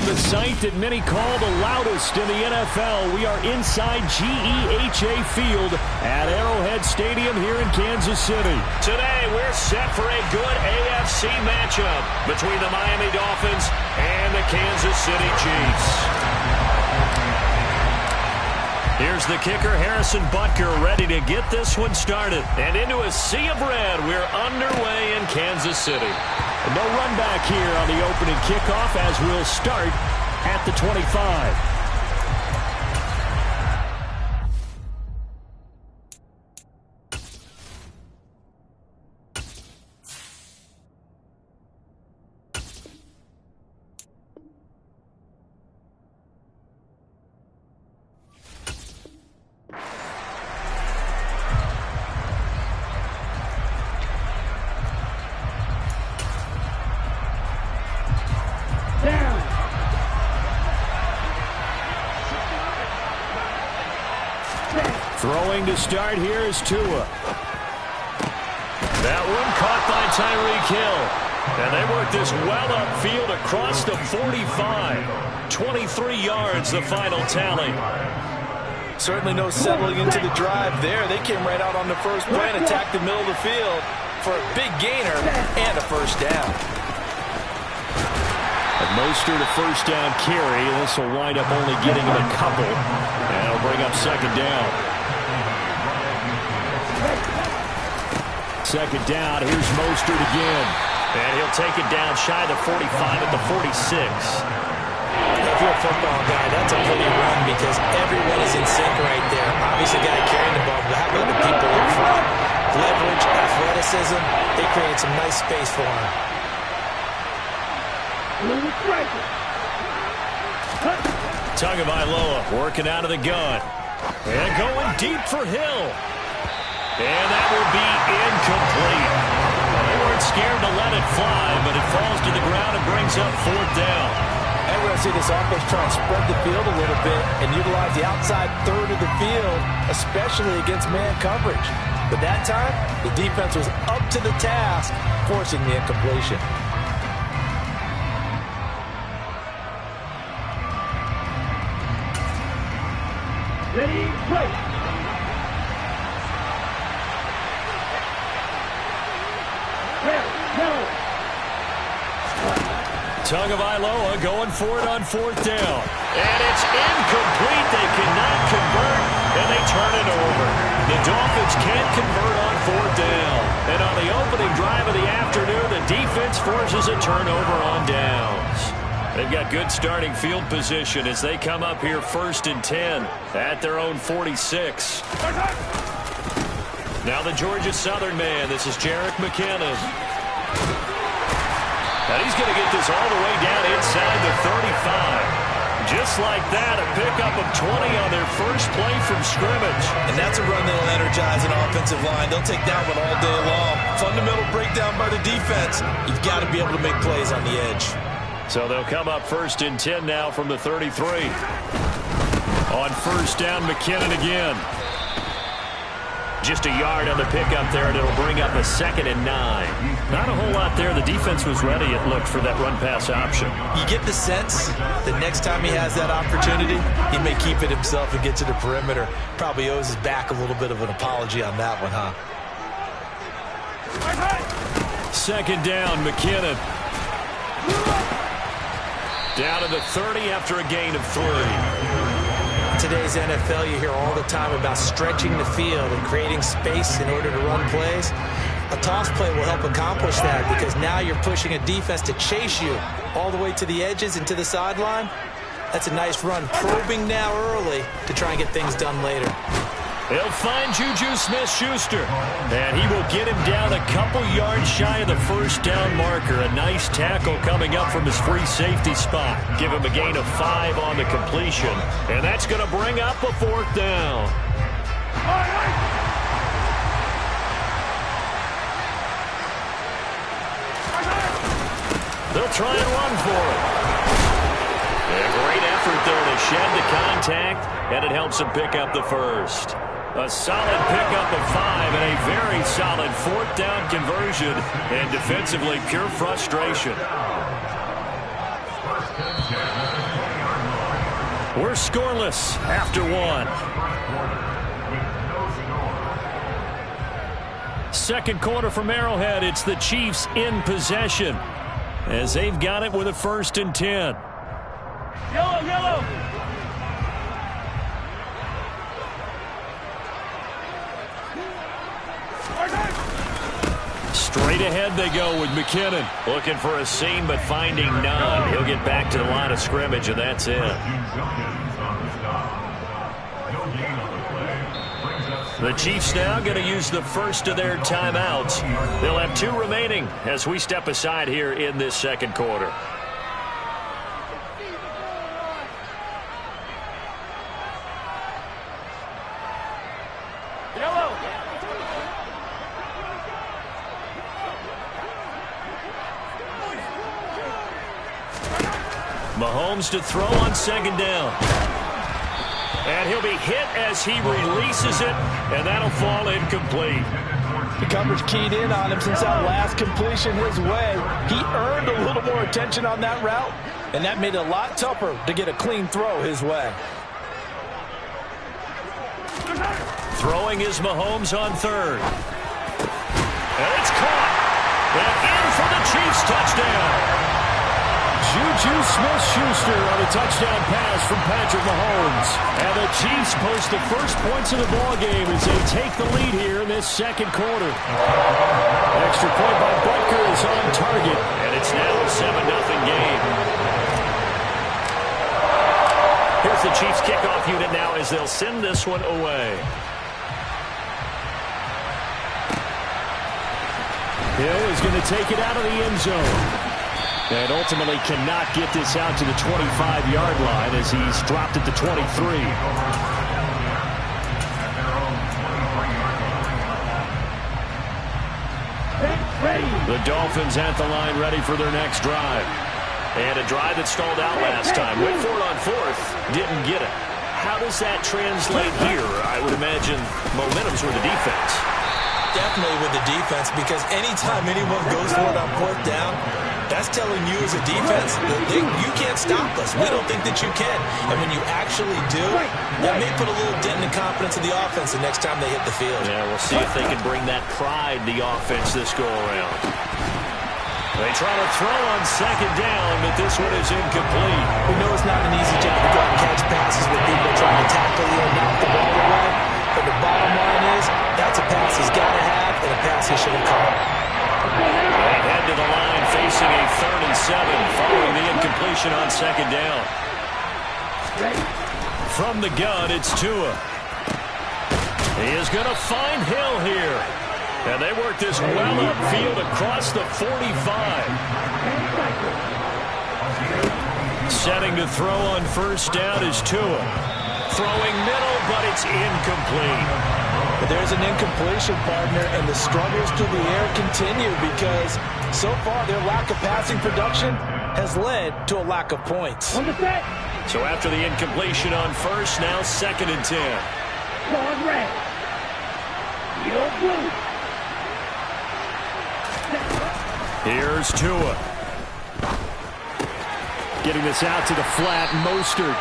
the site that many call the loudest in the NFL. We are inside GEHA Field at Arrowhead Stadium here in Kansas City. Today, we're set for a good AFC matchup between the Miami Dolphins and the Kansas City Chiefs. Here's the kicker, Harrison Butker, ready to get this one started. And into a sea of red, we're underway in Kansas City. No run back here on the opening kickoff as we'll start at the 25. Throwing to start here is Tua. That one caught by Tyreek Hill. And they work this well upfield across the 45. 23 yards, the final tally. Certainly no settling into the drive there. They came right out on the first play and attacked the middle of the field for a big gainer and a first down. And Mostert a first down carry. This will wind up only getting him a couple. And it'll bring up second down. Second down, here's Mostert again. And he'll take it down shy of the 45 at the 46. If you're a football guy, that's a pretty run because everyone is in sync right there. Obviously, the guy carrying the ball, but how about the people in front? Leverage, athleticism, they created some nice space for him. Tagovailoa working out of the gun. And going deep for Hill. And that will be incomplete. They weren't scared to let it fly, but it falls to the ground and brings up fourth down. And we're going to see this offense try and spread the field a little bit and utilize the outside third of the field, especially against man coverage. But that time, the defense was up to the task, forcing the incompletion. Ready, play. Tagovailoa going for it on fourth down. And it's incomplete. They cannot convert, and they turn it over. The Dolphins can't convert on fourth down. And on the opening drive of the afternoon, the defense forces a turnover on downs. They've got good starting field position as they come up here first and 10 at their own 46. Now the Georgia Southern man. This is Jerick McKinnon. And he's going to get this all the way down inside the 35. Just like that, a pickup of 20 on their first play from scrimmage. And that's a run that'll energize an offensive line. They'll take that one all day long. Fundamental breakdown by the defense. You've got to be able to make plays on the edge. So they'll come up first and 10 now from the 33. On first down, McKinnon again. Just a yard on the pickup there, and it'll bring up a second and 9. Not a whole lot there. The defense was ready, it looked, for that run-pass option. You get the sense the next time he has that opportunity, he may keep it himself and get to the perimeter. Probably owes his back a little bit of an apology on that one, huh? Second down, McKinnon. Down to the 30 after a gain of 3. Today's NFL, you hear all the time about stretching the field and creating space in order to run plays. A toss play will help accomplish that because now you're pushing a defense to chase you all the way to the edges and to the sideline. That's a nice run, probing now early to try and get things done later. He'll find Juju Smith-Schuster, and he will get him down a couple yards shy of the first down marker. A nice tackle coming up from his free safety spot. Give him a gain of 5 on the completion, and that's going to bring up a fourth down. They'll try and run for it. A great effort there to shed the contact, and it helps him pick up the first. A solid pickup of 5 and a very solid fourth down conversion, and defensively pure frustration. We're scoreless after one. Second quarter from Arrowhead. It's the Chiefs in possession as they've got it with a 1st and 10. Yellow, yellow. Straight ahead they go with McKinnon. Looking for a seam, but finding none. He'll get back to the line of scrimmage, and that's it. The Chiefs now going to use the first of their timeouts. They'll have 2 remaining as we step aside here in this second quarter. Mahomes to throw on 2nd down. And he'll be hit as he releases it, and that'll fall incomplete. The coverage keyed in on him since that last completion his way. He earned a little more attention on that route, and that made it a lot tougher to get a clean throw his way. Throwing is Mahomes on 3rd. And it's caught. And in for the Chiefs touchdown. Juju Smith-Schuster on a touchdown pass from Patrick Mahomes. And the Chiefs post the first points of the ballgame as they take the lead here in this second quarter. Extra point by Butker is on target, and it's now a 7-0 game. Here's the Chiefs kickoff unit now as they'll send this one away. Hill is going to take it out of the end zone. And ultimately cannot get this out to the 25-yard line as he's dropped it to 23. The Dolphins at the line ready for their next drive. And a drive that stalled out last time. Went for it on 4th. Didn't get it. How does that translate here? I would imagine momentum's with the defense. Definitely with the defense, because anytime anyone goes for it on 4th down, that's telling you as a defense that you can't stop us. We don't think that you can. And when you actually do, that may put a little dent in the confidence of the offense the next time they hit the field. Yeah, we'll see if they can bring that pride, the offense, this go-around. They try to throw on 2nd down, but this one is incomplete. We know it's not an easy job to go out and catch passes with people trying to tackle you and knock the ball away. But the bottom line is, that's a pass he's got to have and a pass he should have caught. They head to the line facing a 3rd and 7 following the incompletion on 2nd down. From the gun, it's Tua. He is going to find Hill here. And they work this well upfield across the 45. Setting to throw on 1st down is Tua. Throwing middle, but it's incomplete. But there's an incompletion, partner, and the struggles through the air continue because so far their lack of passing production has led to a lack of points. So after the incompletion on 1st, now 2nd and 10. Red. Yellow blue. Here's Tua. Getting this out to the flat, Mostert.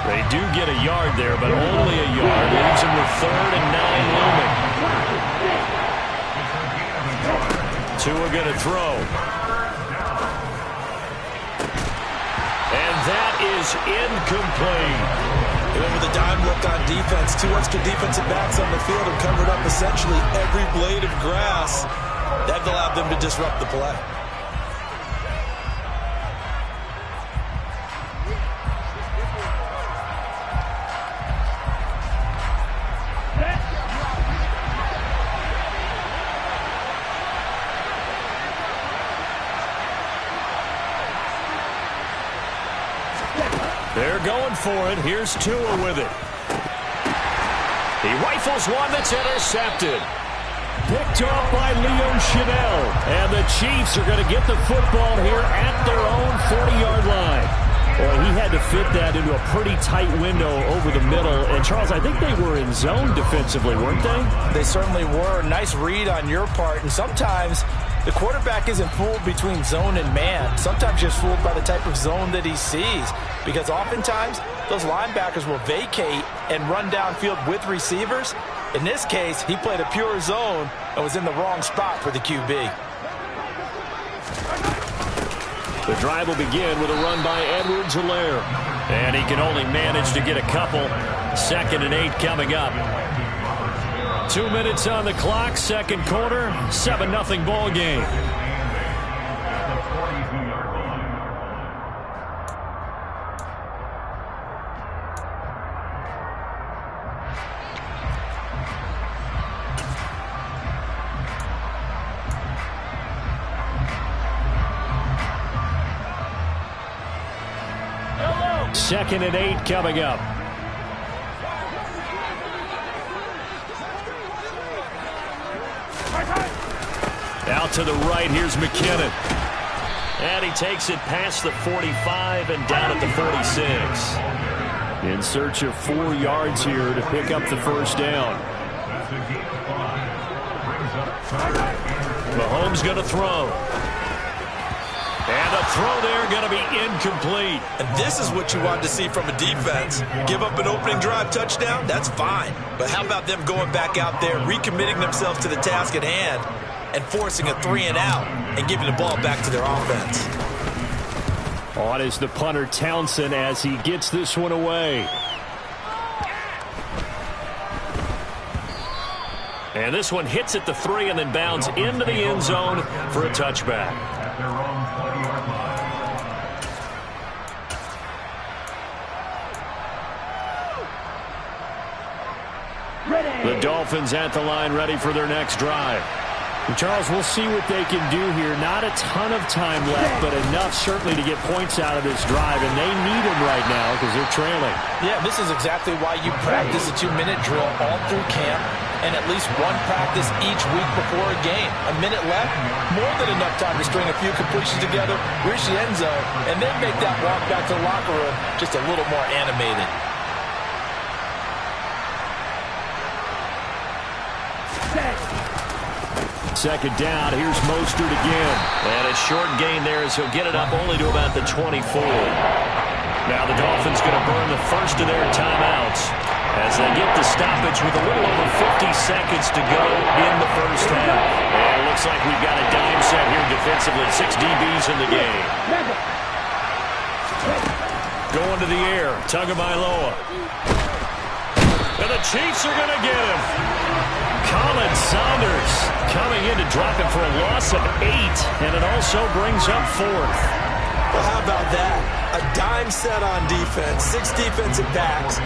They do get a yard there, but only a yard. Leaves him with 3rd and 9 looming. Tua going to throw. And that is incomplete. Even with a dime look on defense, 2 extra defensive backs on the field have covered up essentially every blade of grass. That allowed them to disrupt the play. They're going for it. Here's Tua with it. He rifles one that's intercepted. Picked off by Leo Chanel. And the Chiefs are going to get the football here at their own 40-yard line. Well, he had to fit that into a pretty tight window over the middle. And, Charles, I think they were in zone defensively, weren't they? They certainly were. Nice read on your part. And sometimes The quarterback isn't fooled between zone and man. Sometimes just fooled by the type of zone that he sees, because oftentimes those linebackers will vacate and run downfield with receivers. In this case, he played a pure zone and was in the wrong spot for the QB. The drive will begin with a run by Edwards-Helaire. And he can only manage to get a couple. 2nd and 8 coming up. 2 minutes on the clock, second quarter, 7-0 ball game. Second and 8 coming up. Out to the right, here's McKinnon. And he takes it past the 45 and down at the 46. In search of 4 yards here to pick up the first down. Mahomes going to throw. And the throw there going to be incomplete. And this is what you want to see from a defense. Give up an opening drive touchdown, that's fine. But how about them going back out there, recommitting themselves to the task at hand, and forcing a 3-and-out and giving the ball back to their offense. On is the punter Townsend as he gets this one away. And this one hits at the 3 and then bounds into the end zone for a touchback. The Dolphins at the line, ready for their next drive. And Charles, we'll see what they can do here. Not a ton of time left, but enough certainly to get points out of this drive, and they need them right now because they're trailing. Yeah, this is exactly why you practice a 2-minute drill all through camp and at least one practice each week before a game. A minute left, more than enough time to string a few completions together, reach the end zone, and then make that walk back to the locker room just a little more animated. Second down, here's Mostert again. And a short gain there as he'll get it up only to about the 24. Now the Dolphins going to burn the first of their timeouts as they get the stoppage with a little over 50 seconds to go in the first half. And it looks like we've got a dime set here defensively. 6 DBs in the game. Going to the air, Tagovailoa. And the Chiefs are going to get him. Colin Saunders coming in to drop him for a loss of 8, and it also brings up 4th. Well, how about that? A dime set on defense, 6 defensive backs.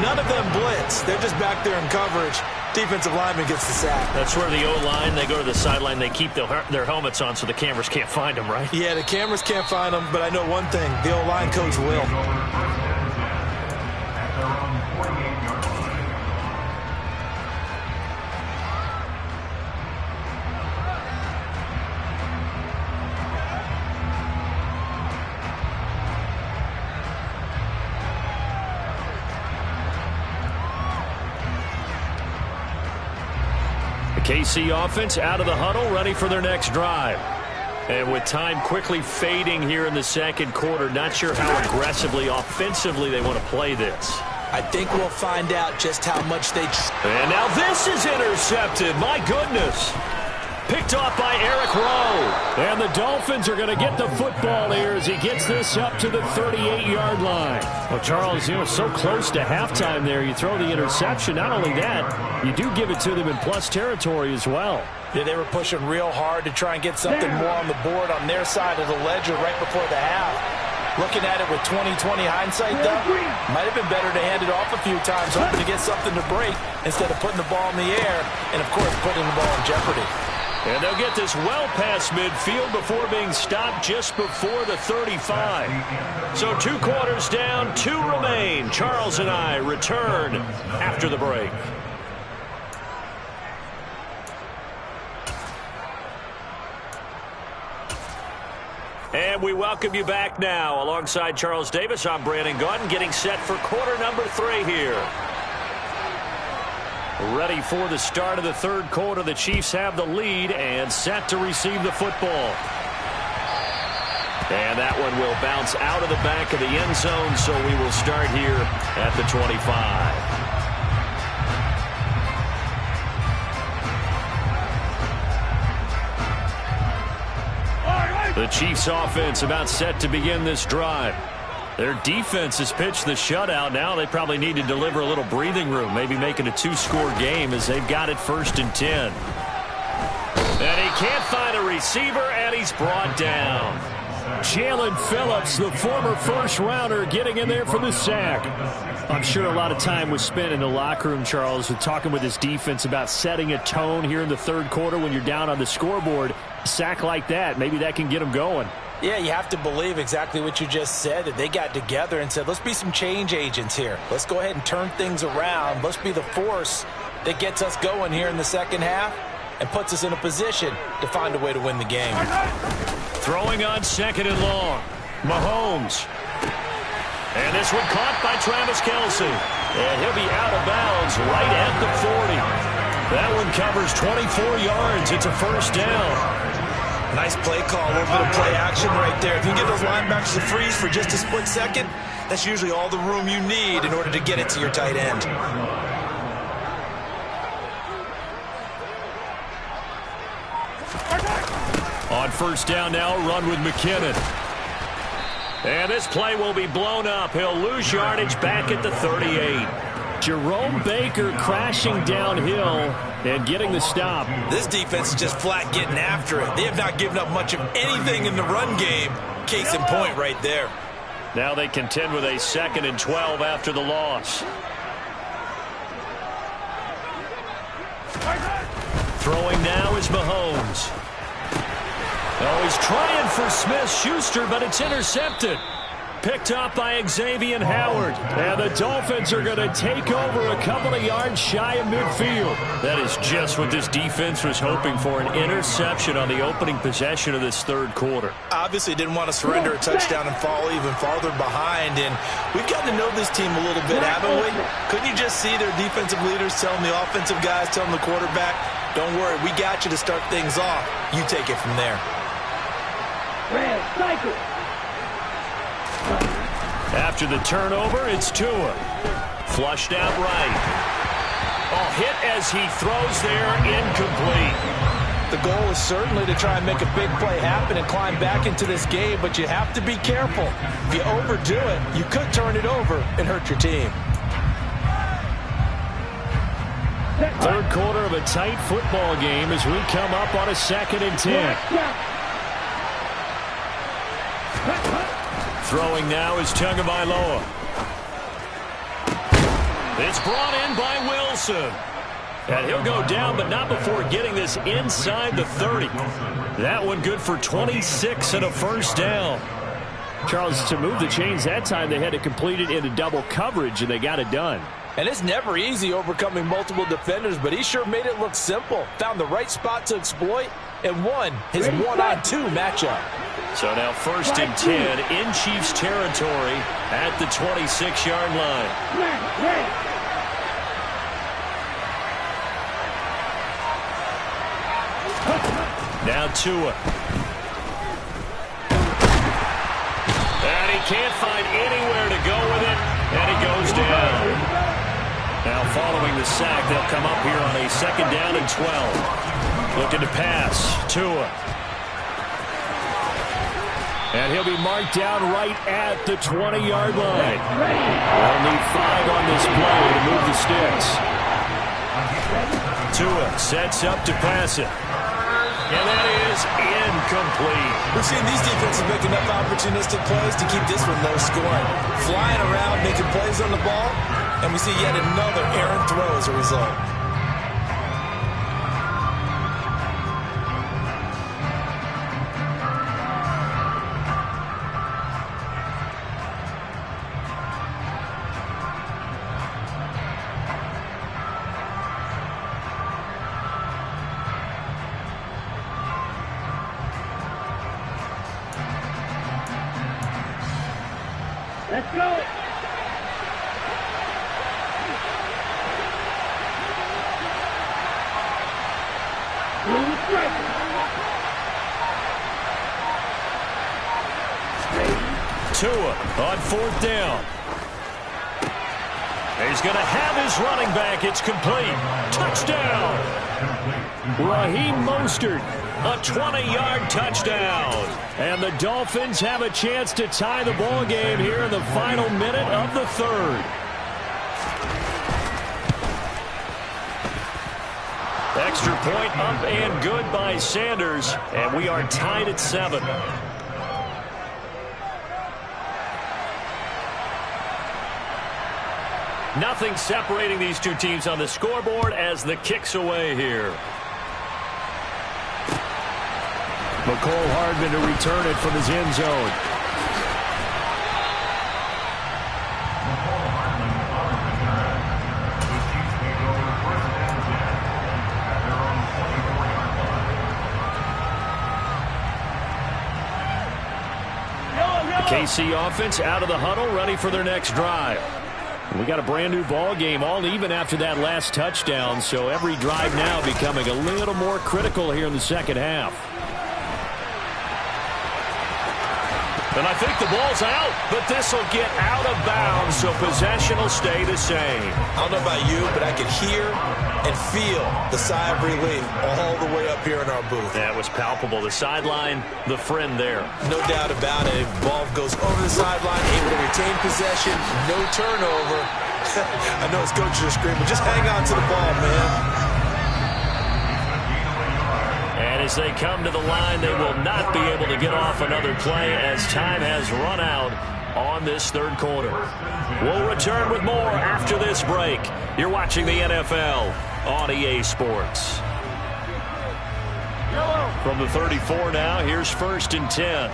None of them blitz. They're just back there in coverage. Defensive lineman gets the sack. That's where the O-line, they go to the sideline, they keep their helmets on so the cameras can't find them, right? Yeah, the cameras can't find them, but I know one thing. The O-line coach will. KC offense out of the huddle, ready for their next drive. And with time quickly fading here in the second quarter, not sure how aggressively, offensively they want to play this. I think we'll find out just how much they... And now this is intercepted. My goodness. Picked off by Eric Rowe. And the Dolphins are going to get the football here as he gets this up to the 38-yard line. Well, Charles, so close to halftime there. You throw the interception. Not only that, you do give it to them in plus territory as well. Yeah, they were pushing real hard to try and get something more on the board on their side of the ledger right before the half. Looking at it with 20/20 hindsight, though, might have been better to hand it off a few times, hoping to get something to break instead of putting the ball in the air and, of course, putting the ball in jeopardy. And they'll get this well past midfield before being stopped just before the 35. So 2 quarters down, 2 remain. Charles and I return after the break. And we welcome you back now. Alongside Charles Davis, I'm Brandon Gaudin, getting set for quarter number 3 here. Ready for the start of the third quarter. The Chiefs have the lead and set to receive the football. And that one will bounce out of the back of the end zone, so we will start here at the 25. The Chiefs offense about set to begin this drive. Their defense has pitched the shutout. Now they probably need to deliver a little breathing room, maybe make it a two-score game as they've got it 1st and 10. And he can't find a receiver, and he's brought down. Jalen Phillips, the former first-rounder, getting in there for the sack. I'm sure a lot of time was spent in the locker room, Charles, with talking with his defense about setting a tone here in the third quarter when you're down on the scoreboard. A sack like that, maybe that can get them going. Yeah, you have to believe exactly what you just said, that they got together and said, let's be some change agents here. Let's go ahead and turn things around. Let's be the force that gets us going here in the second half and puts us in a position to find a way to win the game. Throwing on 2nd and long. Mahomes. And this one caught by Travis Kelce. And he'll be out of bounds right at the 40. That one covers 24 yards. It's a 1st down. Nice play call, a little bit of play action right there. If you give those linebackers a freeze for just a split second, that's usually all the room you need in order to get it to your tight end. On 1st down now, run with McKinnon. And this play will be blown up. He'll lose yardage back at the 38. Jerome Baker crashing downhill and getting the stop. This defense is just flat getting after it. They have not given up much of anything in the run game. Case in point right there. Now they contend with a 2nd and 12 after the loss. Throwing now is Mahomes. Oh, he's trying for Smith-Schuster, but it's intercepted. Picked up by Xavier Howard. And the Dolphins are going to take over a couple of yards shy of midfield. That is just what this defense was hoping for, an interception on the opening possession of this third quarter. Obviously didn't want to surrender a touchdown and fall even farther behind. And we've gotten to know this team a little bit, haven't we? Couldn't you just see their defensive leaders telling the offensive guys, telling the quarterback, don't worry, we got you to start things off. You take it from there. Red cycle. After the turnover, it's Tua. Flushed out right. Oh, hit as he throws there, incomplete. The goal is certainly to try and make a big play happen and climb back into this game, but you have to be careful. If you overdo it, you could turn it over and hurt your team. Third quarter of a tight football game as we come up on a 2nd and 10. Throwing now is Tagovailoa. It's brought in by Wilson. And he'll go down, but not before getting this inside the 30. That one good for 26 and a 1st down. Charles, to move the chains that time, they had to complete it into double coverage, and they got it done. And it's never easy overcoming multiple defenders, but he sure made it look simple. Found the right spot to exploit and won his 1-on-2 matchup. So now 1st and 10 in Chiefs territory at the 26-yard line. Now Tua. And he can't find anywhere to go with it, and he goes down. Now following the sack, they'll come up here on a 2nd down and 12. Looking to pass. Tua. And he'll be marked down right at the 20-yard line. They'll need 5 on this play to move the sticks. Tua sets up to pass it. And that is incomplete. We've seen these defenses make enough opportunistic plays to keep this one low scoring. Flying around, making plays on the ball, and we see yet another errant throw as a result. Let's go. Tua on 4th down. He's going to have his running back. It's complete. Touchdown. Raheem Mostert, a 20-yard touchdown. And the Dolphins have a chance to tie the ball game here in the final minute of the third. Extra point up and good by Sanders. And we are tied at 7. Nothing separating these two teams on the scoreboard as the kick's away here. McCole Hardman to return it from his end zone. The KC offense out of the huddle, ready for their next drive. We got a brand new ball game, all even after that last touchdown, so every drive now becoming a little more critical here in the second half. And I think the ball's out, but this will get out of bounds, so possession will stay the same. I don't know about you, but I could hear and feel the sigh of relief all the way up here in our booth. That was palpable. The sideline, the friend there. No doubt about it. Ball goes over the sideline, able to retain possession, no turnover. I know his coaches are screaming, just hang on to the ball, man. And as they come to the line, they will not be able to get off another play as time has run out on this third quarter. We'll return with more after this break. You're watching the NFL on EA Sports. From the 34 now, here's 1st and 10.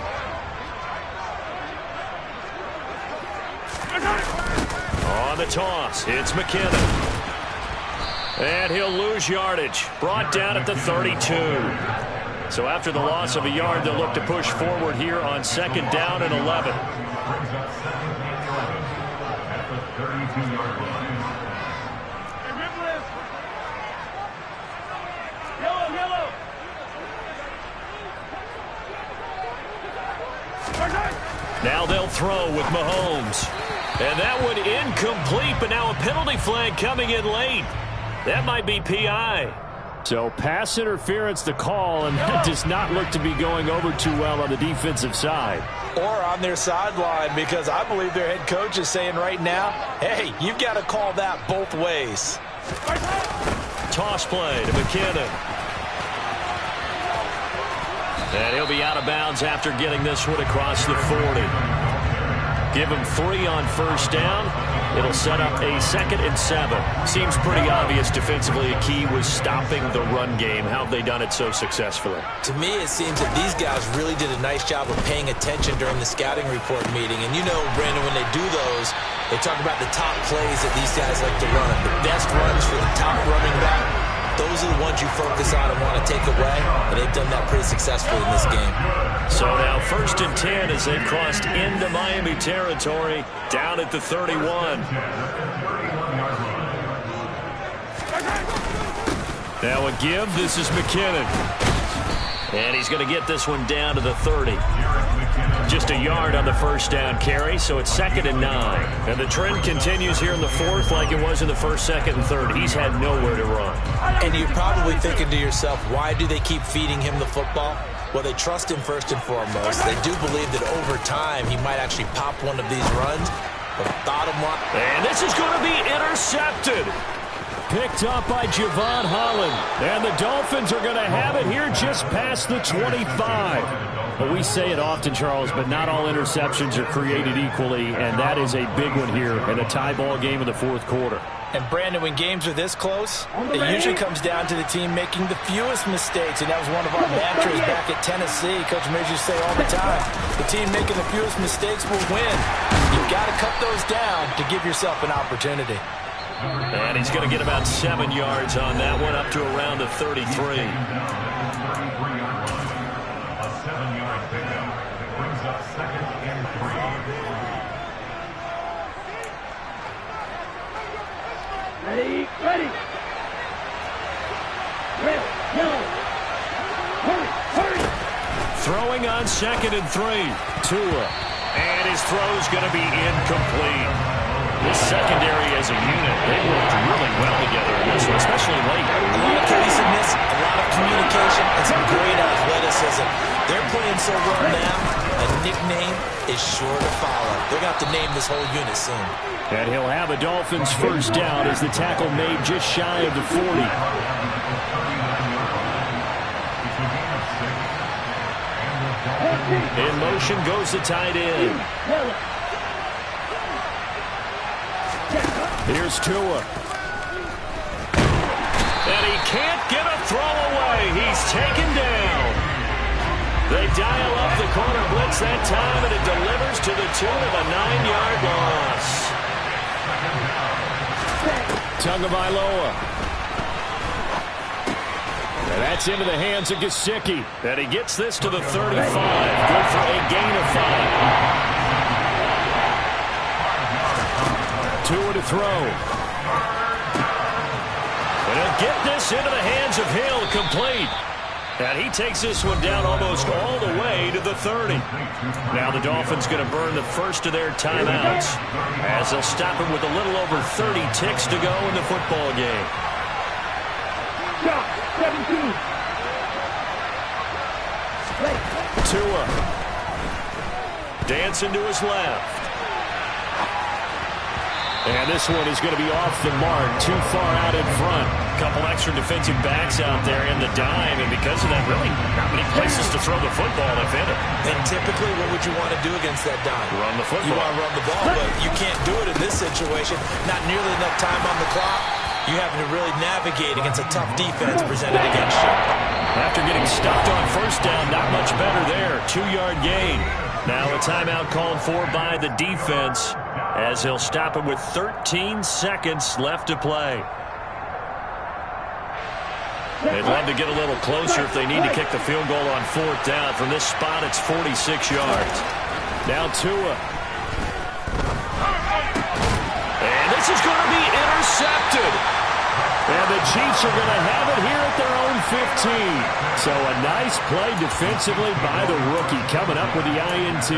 On the toss, it's McKinnon. And he'll lose yardage. Brought down at the 32. So after the loss of a yard, they'll look to push forward here on 2nd down and 11. Now they'll throw with Mahomes. And that one incomplete, but now a penalty flag coming in late. That might be PI. So pass interference the call, and that does not look to be going over too well on the defensive side. Or on their sideline, because I believe their head coach is saying right now, hey, you've got to call that both ways. Toss play to McKinnon. And he'll be out of bounds after getting this one across the 40. Give him 3 on 1st down. It'll set up a 2nd and 7. Seems pretty obvious defensively a key was stopping the run game. How have they done it so successfully? To me, it seems that these guys really did a nice job of paying attention during the scouting report meeting. And you know, Brandon, when they do those, they talk about the top plays that these guys like to run. The best runs for the top running back. Those are the ones you focus on and want to take away, and they've done that pretty successfully in this game. So now 1st and 10 as they've crossed into Miami territory, down at the 31. Now a give, this is McKinnon. And he's going to get this one down to the 30. Just a yard on the 1st down carry, so it's 2nd and 9. And the trend continues here in the 4th like it was in the 1st, 2nd, and 3rd. He's had nowhere to run. And you're probably thinking to yourself, why do they keep feeding him the football? Well, they trust him first and foremost. They do believe that over time he might actually pop one of these runs. But bottom line... And this is going to be intercepted. Picked up by Javon Holland. And the Dolphins are going to have it here just past the 25. But we say it often, Charles, but not all interceptions are created equally, and that is a big one here in a tie ball game in the 4th quarter. And, Brandon, when games are this close, it usually comes down to the team making the fewest mistakes, and that was one of our mantras back at Tennessee. Coach Major used to say all the time, the team making the fewest mistakes will win. You've got to cut those down to give yourself an opportunity. And he's going to get about 7 yards on that one, up to around the 33. Ready, ready. Red, yellow. Hurry, hurry. Throwing on 2nd and 3. Tua. And his throw's going to be incomplete. This secondary as a unit, they worked really well together in this one, especially late. A lot of cohesiveness, a lot of communication, and some great athleticism. They're playing so well now, a nickname is sure to follow. They're going to have to name this whole unit soon. And he'll have a Dolphins first down as the tackle made just shy of the 40. In motion goes the tight end. Here's Tua. And he can't get a throw away. He's taken down. They dial up the corner blitz that time, and it delivers to the tune of a 9-yard loss. Tagovailoa. And that's into the hands of Gesicki. And he gets this to the 35. Good for a gain of 5. Tua to throw. And he'll get this into the hands of Hill, complete. And he takes this one down almost all the way to the 30. Now the Dolphins going to burn the first of their timeouts as they'll stop him with a little over 30 ticks to go in the football game. 17. Tua. Dancing to his left. And this one is going to be off the mark, too far out in front. Couple extra defensive backs out there in the dime, and because of that, really not many places to throw the football, if any. And typically, what would you want to do against that dime? Run the football. You want to run the ball, but you can't do it in this situation. Not nearly enough time on the clock. You having to really navigate against a tough defense presented against you. After getting stuffed on first down, not much better there. 2-yard gain. Now a timeout called for by the defense as he'll stop him with 13 seconds left to play. They'd love to get a little closer if they need to kick the field goal on fourth down. From this spot, it's 46 yards. Now Tua. And this is going to be intercepted. And the Chiefs are going to have it here at their own 15. So a nice play defensively by the rookie coming up with the INT.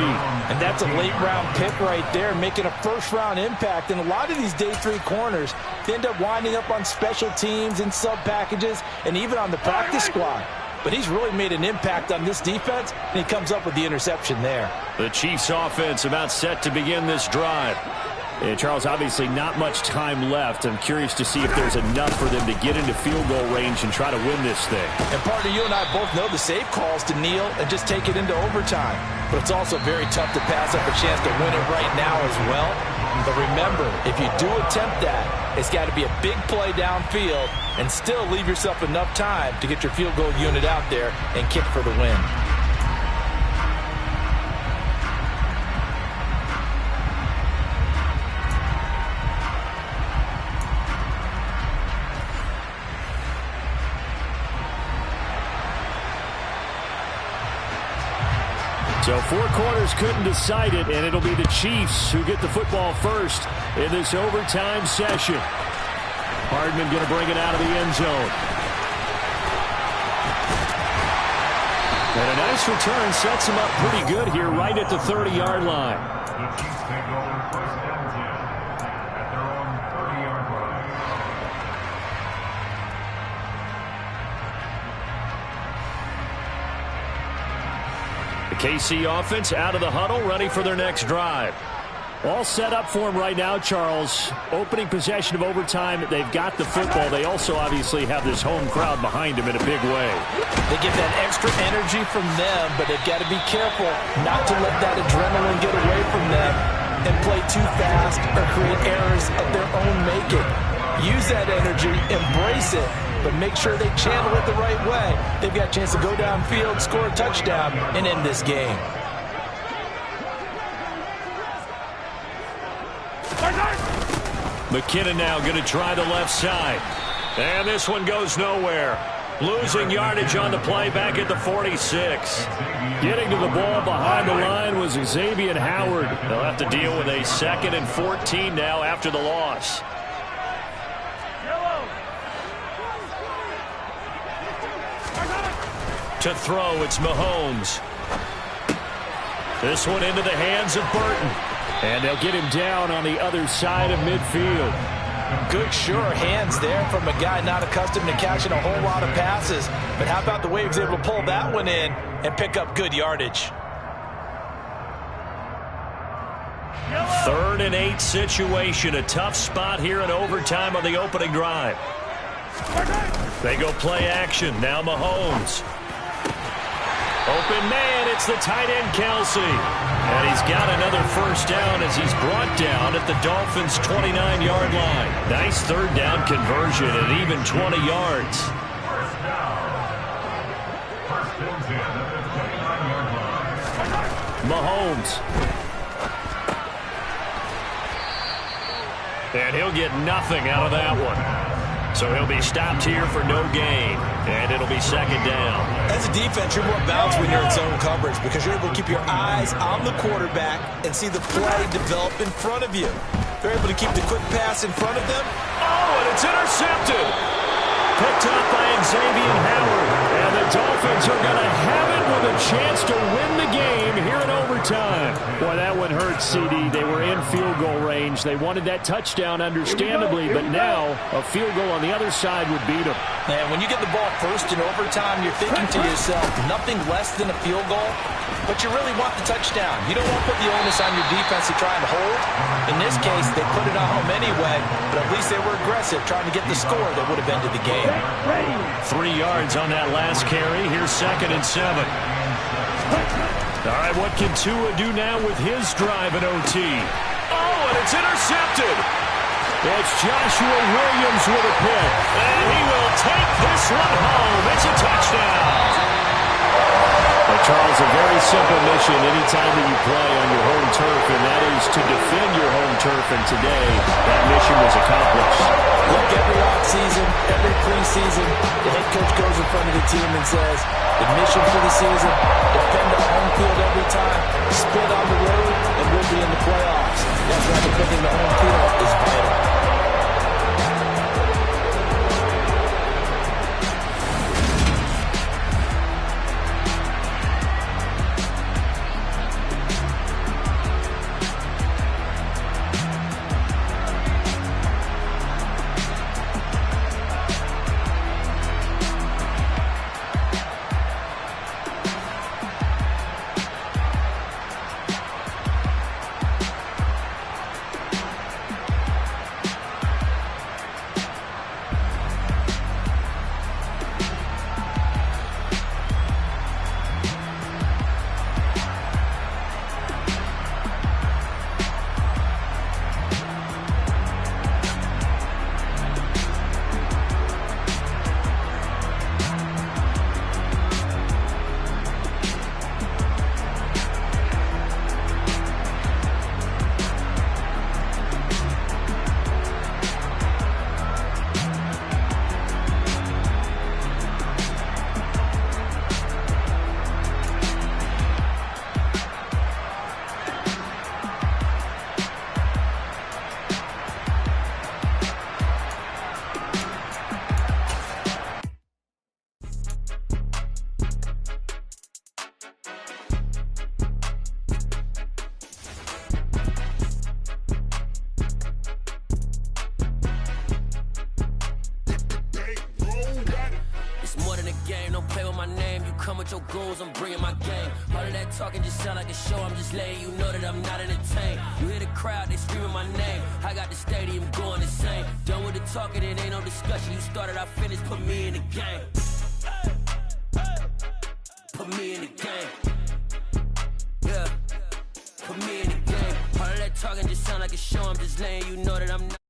And that's a late-round pick right there, making a first-round impact. And a lot of these day 3 corners, they end up winding up on special teams and sub-packages and even on the practice squad. But he's really made an impact on this defense, and he comes up with the interception there. The Chiefs offense about set to begin this drive. And Charles, obviously not much time left. I'm curious to see if there's enough for them to get into field goal range and try to win this thing. And partner, you and I both know the safe calls to kneel and just take it into overtime. But it's also very tough to pass up a chance to win it right now as well. But remember, if you do attempt that, it's got to be a big play downfield and still leave yourself enough time to get your field goal unit out there and kick for the win. So 4 quarters couldn't decide it, and it'll be the Chiefs who get the football first in this overtime session. Hardman going to bring it out of the end zone. And a nice return sets him up pretty good here right at the 30-yard line. The Chiefs take over first and 10 at their own 30-yard line. The KC offense out of the huddle, ready for their next drive. All set up for them right now, Charles. Opening possession of overtime. They've got the football. They also obviously have this home crowd behind them in a big way. They get that extra energy from them, but they've got to be careful not to let that adrenaline get away from them and play too fast or create errors of their own making. Use that energy, embrace it, but make sure they channel it the right way. They've got a chance to go downfield, score a touchdown, and end this game. McKinnon now going to try the left side. And this one goes nowhere. Losing yardage on the play back at the 46. Getting to the ball behind the line was Xavier Howard. They'll have to deal with a 2nd and 14 now after the loss. To throw, it's Mahomes. This one into the hands of Burton. And they'll get him down on the other side of midfield. Good, sure hands there from a guy not accustomed to catching a whole lot of passes. But how about the way he was able to pull that one in and pick up good yardage? 3rd and 8 situation. A tough spot here in overtime on the opening drive. They go play action. Now Mahomes. Open man, it's the tight end, Kelsey. And he's got another first down as he's brought down at the Dolphins' 29-yard line. Nice 3rd down conversion at even 20 yards. First down. First and 10 at the 29-yard line. Mahomes. And he'll get nothing out of that one. So he'll be stopped here for no gain. And it'll be 2nd down. As a defense, you're more balanced when you're in zone coverage because you're able to keep your eyes on the quarterback and see the play develop in front of you. They're able to keep the quick pass in front of them. Oh, and it's intercepted. Picked up by Xavier Howard. And the Dolphins are going to have it with a chance to win the game here in overtime. Boy, that one hurt, CD. They were in field goal range. They wanted that touchdown, understandably, but now a field goal on the other side would beat them. And when you get the ball first in overtime, you're thinking to yourself, nothing less than a field goal, but you really want the touchdown. You don't want to put the onus on your defense to try and hold. In this case, they put it on home anyway, but at least they were aggressive, trying to get the score that would have ended the game. 3 yards on that last carry. Here's 2nd and 7. All right, what can Tua do now with his drive in OT? Oh, and it's intercepted. It's Joshua Williams with a pick. And he will take this one home. It's a touchdown. Well, Charles, a very simple mission anytime that you play on your home turf, and that is to defend your home turf. And today, that mission was accomplished. Look, every offseason, every preseason, the head coach goes in front of the team and says, the mission for the season, defend our home field every time, split on the road, and we'll be in the playoffs. That's why defending the home field is vital. Your goals, I'm bringing my game. All of that talking just sound like a show. I'm just letting you know that I'm not entertained. You hear the crowd, they screaming my name. I got the stadium going insane. Done with the talking, it ain't no discussion. You started, I finished, put me in the game. Put me in the game. Yeah, put me in the game. All of that talking just sound like a show. I'm just letting you know that I'm not